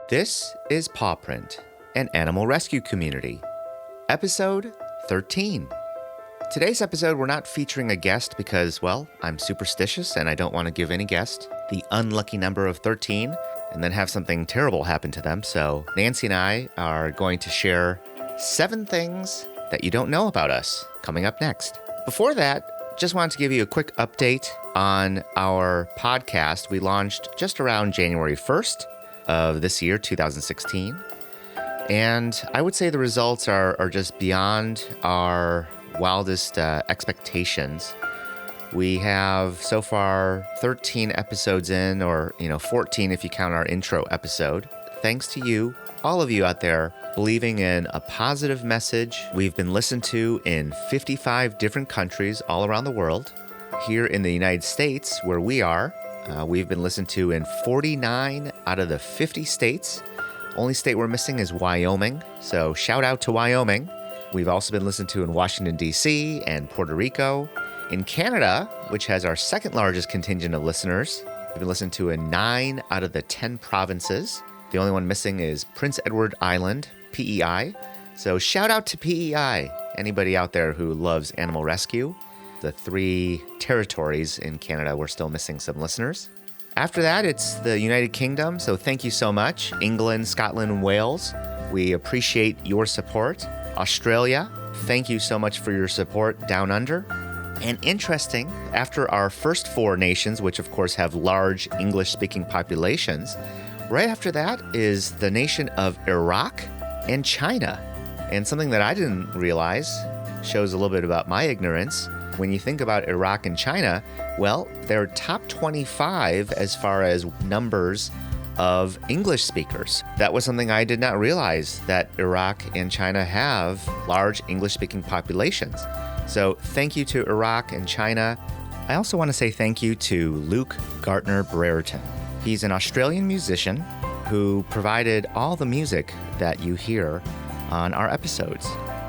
This is Pawprint, an animal rescue community. Episode 13. Today's episode, we're not featuring a guest because, well, I'm superstitious and I don't want to give any guest the unlucky number of 13 and then have something terrible happen to them. So Nancy and I are going to share 7 things that you don't know about us coming up next. Before that, just wanted to give you a quick update on our podcast. We launched just around January 1st of this year, 2016. And I would say the results are just beyond our wildest expectations. We have so far 13 episodes in, or 14 if you count our intro episode. Thanks to you, all of you out there, believing in a positive message. We've been listened to in 55 different countries all around the world. Here in the United States, where we are, we've been listened to in 49 out of the 50 states. Only state we're missing is Wyoming, so shout out to Wyoming. We've also been listened to in Washington, D.C. and Puerto Rico. In Canada, which has our second largest contingent of listeners, we've been listened to in 9 out of the 10 provinces. The only one missing is Prince Edward Island, PEI. So shout out to PEI, anybody out there who loves animal rescue. The 3 territories in Canada, we're still missing some listeners. After that, it's the United Kingdom, so thank you so much. England, Scotland, and Wales, we appreciate your support. Australia, thank you so much for your support down under. And interesting, after our first 4 nations, which of course have large English-speaking populations, right after that is the nation of Iraq and China. And something that I didn't realize, shows a little bit about my ignorance. When you think about Iraq and China, well, they're top 25 as far as numbers of English speakers. That was something I did not realize, that Iraq and China have large English-speaking populations. So thank you to Iraq and China. I also want to say thank you to Luke Gartner Brereton. He's an Australian musician who provided all the music that you hear on our episodes.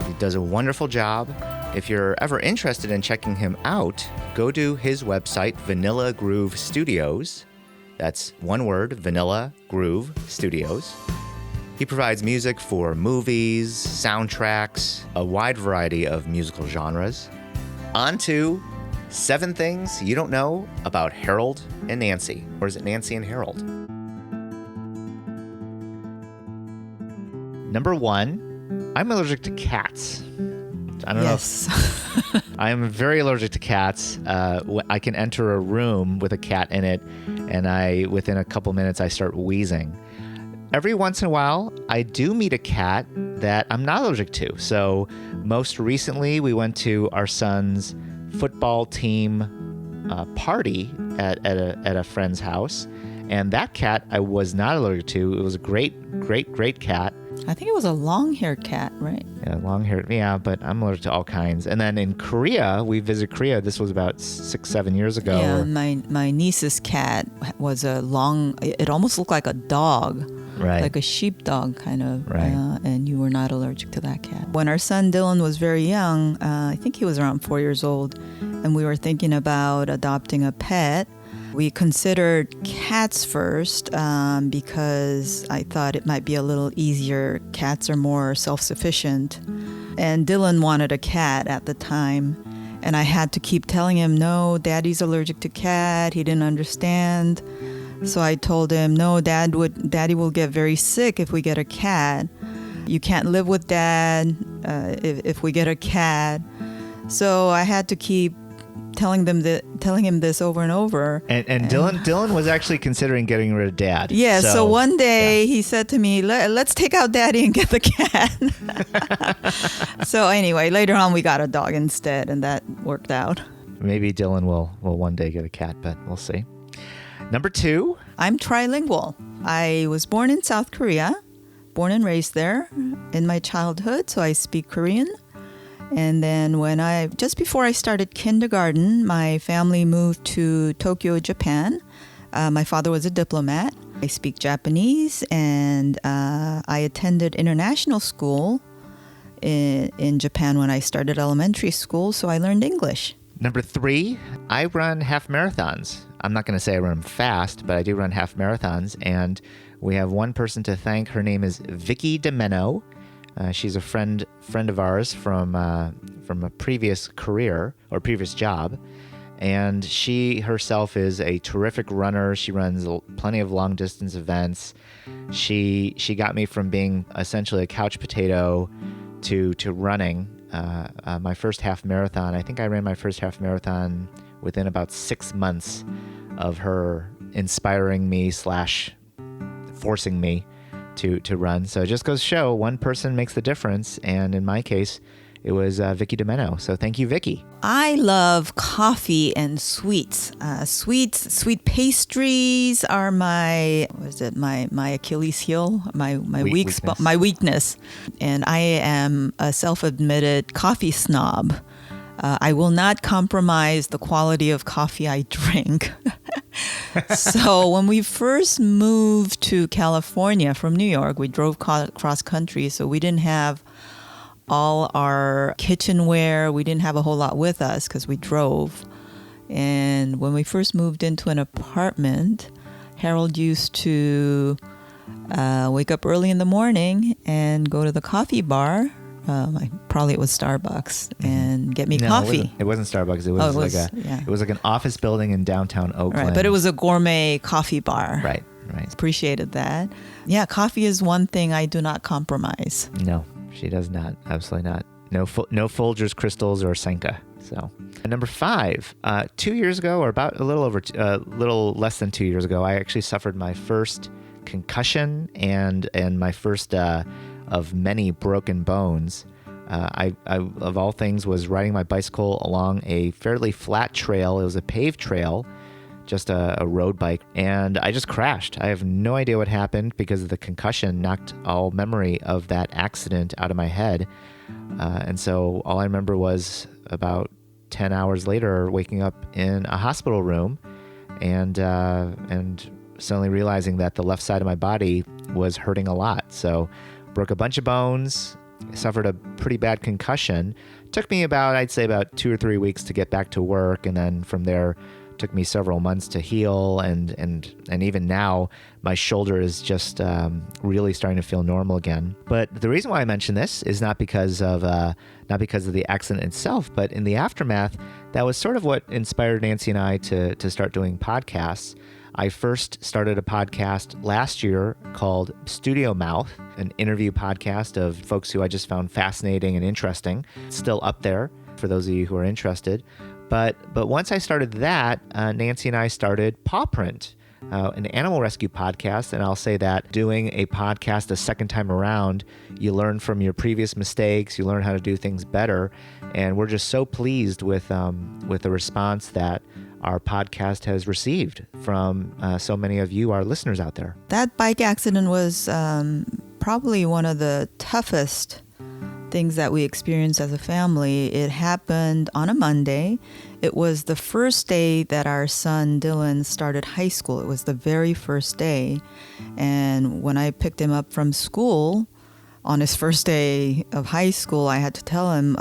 He does a wonderful job. If you're ever interested in checking him out, go to his website, Vanilla Groove Studios. That's one word, Vanilla Groove Studios. He provides music for movies, soundtracks, a wide variety of musical genres. On to 7 things you don't know about Harold and Nancy. Or is it Nancy and Harold? Number 1, I'm allergic to cats. I don't know if I am very allergic to cats. I can enter a room with a cat in it, and within a couple minutes, I start wheezing. Every once in a while, I do meet a cat that I'm not allergic to. So most recently, we went to our son's football team party at a friend's house, and that cat I was not allergic to. It was a great cat. I think it was a long-haired cat, right? Yeah, long-haired. Yeah, but I'm allergic to all kinds. And then in Korea, we visited Korea. This was about 6-7 years ago. Yeah, my niece's cat was it almost looked like a dog. Right. Like a sheepdog kind of. Right. And you were not allergic to that cat. When our son Dylan was very young, I think he was around 4 years old, and we were thinking about adopting a pet. We considered cats first because I thought it might be a little easier. Cats are more self-sufficient. And Dylan wanted a cat at the time. And I had to keep telling him, no, Daddy's allergic to cat. He didn't understand. So I told him, no, Daddy will get very sick if we get a cat. You can't live with Dad if we get a cat. So I had to keep telling him this over and over. And Dylan was actually considering getting rid of Dad. Yeah, so one day he said to me, let's take out Daddy and get the cat. So anyway, later on we got a dog instead, and that worked out. Maybe Dylan will one day get a cat, but we'll see. Number 2. I'm trilingual. I was born in South Korea, born and raised there in my childhood, so I speak Korean. And then just before I started kindergarten, my family moved to Tokyo, Japan. My father was a diplomat. I speak Japanese, and I attended international school in Japan when I started elementary school, so I learned English. Number 3, I run half marathons. I'm not going to say I run fast, but I do run half marathons. And we have one person to thank. Her name is Vicki DeMenno. She's a friend of ours from a previous career or previous job. And she herself is a terrific runner. She runs plenty of long distance events. She got me from being essentially a couch potato to running my first half marathon. I think I ran my first half marathon within about 6 months of her inspiring me / forcing me to run. So it just goes to show one person makes the difference. And in my case, it was Vicki DeMenno. So thank you, Vicki. I love coffee and sweets. Sweet pastries are my Achilles heel, my weakness. And I am a self-admitted coffee snob. I will not compromise the quality of coffee I drink. So when we first moved to California from New York, we drove cross country, so we didn't have all our kitchenware. We didn't have a whole lot with us because we drove. And when we first moved into an apartment, Harold used to wake up early in the morning and go to the coffee bar. Probably it was Starbucks, and get me coffee. It wasn't Starbucks. It was like an office building in downtown Oakland. Right, but it was a gourmet coffee bar. Right. Appreciated that. Yeah, coffee is one thing I do not compromise. No, she does not. Absolutely not. No Folgers, Crystals, or Senka. So, number 5. 2 years ago, or about a little less than 2 years ago, I actually suffered my first concussion and my first of many broken bones. I of all things was riding my bicycle along a fairly flat trail. It was a paved trail, just a road bike, and I just crashed. I have no idea what happened because of the concussion knocked all memory of that accident out of my head. And so all I remember was about 10 hours later waking up in a hospital room and suddenly realizing that the left side of my body was hurting a lot. So broke a bunch of bones, suffered a pretty bad concussion. Took me I'd say about 2 or 3 weeks to get back to work. And then from there, took me several months to heal. And even now, my shoulder is just really starting to feel normal again. But the reason why I mention this is not because of the accident itself, but in the aftermath, that was sort of what inspired Nancy and I to start doing podcasts. I first started a podcast last year called Studio Mouth, an interview podcast of folks who I just found fascinating and interesting. It's still up there for those of you who are interested. But once I started that, Nancy and I started Pawprint, an animal rescue podcast. And I'll say that doing a podcast a second time around, you learn from your previous mistakes, you learn how to do things better. And we're just so pleased with the response that our podcast has received from so many of you, our listeners out there. That bike accident was probably one of the toughest things that we experienced as a family. It happened on a Monday. It was the first day that our son Dylan started high school. It was the very first day. And when I picked him up from school on his first day of high school, I had to tell him,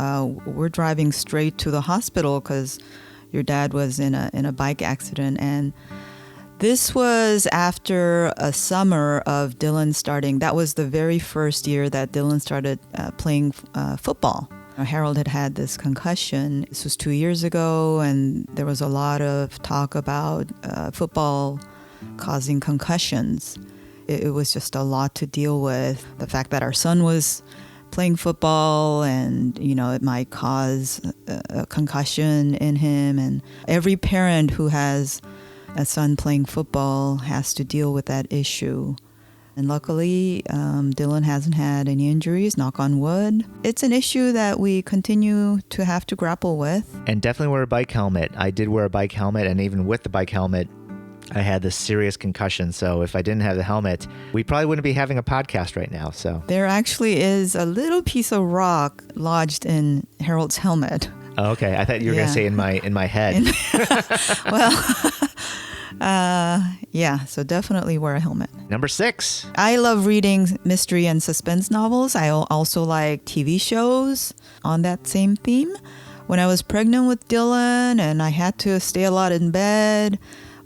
we're driving straight to the hospital because your dad was in a bike accident. And this was after a summer of Dylan starting. That was the very first year that Dylan started playing football. Harold had this concussion. This was 2 years ago, and there was a lot of talk about football causing concussions. It was just a lot to deal with. The fact that our son was playing football and, it might cause a concussion in him. And every parent who has a son playing football has to deal with that issue. And luckily, Dylan hasn't had any injuries, knock on wood. It's an issue that we continue to have to grapple with. And definitely wear a bike helmet. I did wear a bike helmet, and even with the bike helmet, I had this serious concussion. So if I didn't have the helmet, we probably wouldn't be having a podcast right now. So there actually is a little piece of rock lodged in Harold's helmet. Oh, okay. I thought you were going to say in my head. Yeah, so definitely wear a helmet. Number 6. I love reading mystery and suspense novels. I also like TV shows on that same theme. When I was pregnant with Dylan and I had to stay a lot in bed,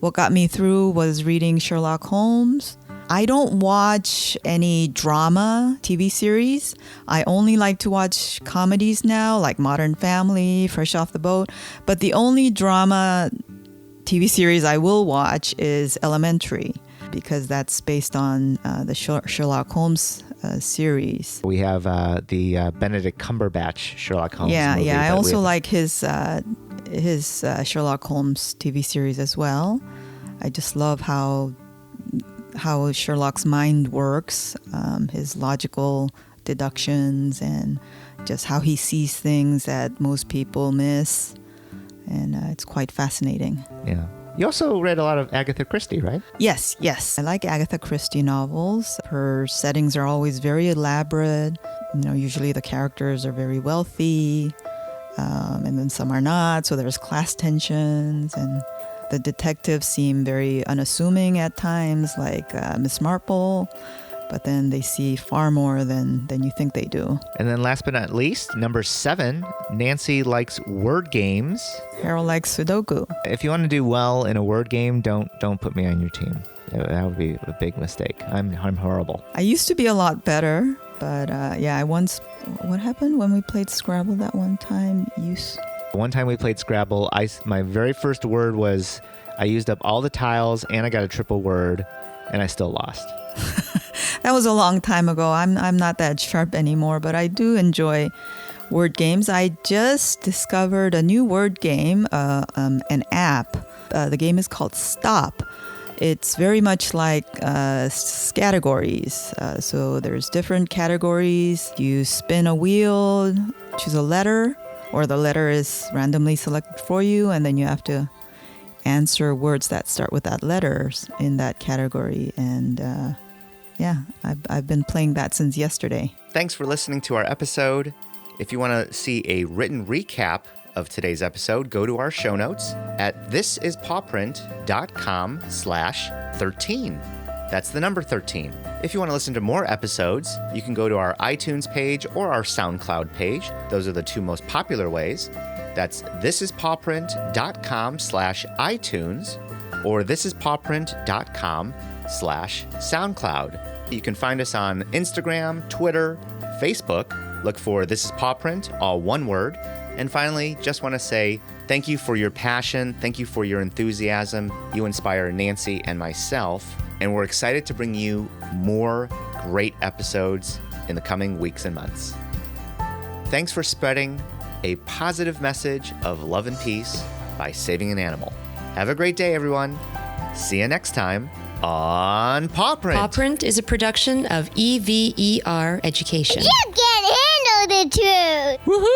What got me through was reading Sherlock Holmes. I don't watch any drama TV series. I only like to watch comedies now, like Modern Family, Fresh Off the Boat. But the only drama TV series I will watch is Elementary, because that's based on the Sherlock Holmes series. We have the Benedict Cumberbatch Sherlock Holmes movie. I also like his Sherlock Holmes TV series as well. I just love how Sherlock's mind works, his logical deductions, and just how he sees things that most people miss. And it's quite fascinating. Yeah. You also read a lot of Agatha Christie, right? Yes. I like Agatha Christie novels. Her settings are always very elaborate. Usually the characters are very wealthy, and then some are not. So there's class tensions, and the detectives seem very unassuming at times, like Miss Marple, but then they see far more than you think they do. And then last but not least, number 7, Nancy likes word games. Harold likes Sudoku. If you want to do well in a word game, don't put me on your team. That would be a big mistake. I'm horrible. I used to be a lot better, but what happened when we played Scrabble that one time? One time we played Scrabble, my very first word was, I used up all the tiles and I got a triple word, and I still lost. That was a long time ago. I'm not that sharp anymore, but I do enjoy word games. I just discovered a new word game, an app. The game is called Stop. It's very much like categories. So there's different categories. You spin a wheel, choose a letter, or the letter is randomly selected for you, and then you have to answer words that start with that letter in that category. And I've been playing that since yesterday. Thanks for listening to our episode. If you want to see a written recap of today's episode, go to our show notes at thisispawprint.com/13. That's the number 13. If you want to listen to more episodes, you can go to our iTunes page or our SoundCloud page. Those are the two most popular ways. That's thisispawprint.com/iTunes or thisispawprint.com/SoundCloud. You can find us on Instagram, Twitter, Facebook. Look for This Is Pawprint, all one word. And finally, just want to say thank you for your passion. Thank you for your enthusiasm. You inspire Nancy and myself. And we're excited to bring you more great episodes in the coming weeks and months. Thanks for spreading a positive message of love and peace by saving an animal. Have a great day, everyone. See you next time on Pawprint. Pawprint is a production of EVER Education. You can't handle the truth. Woohoo!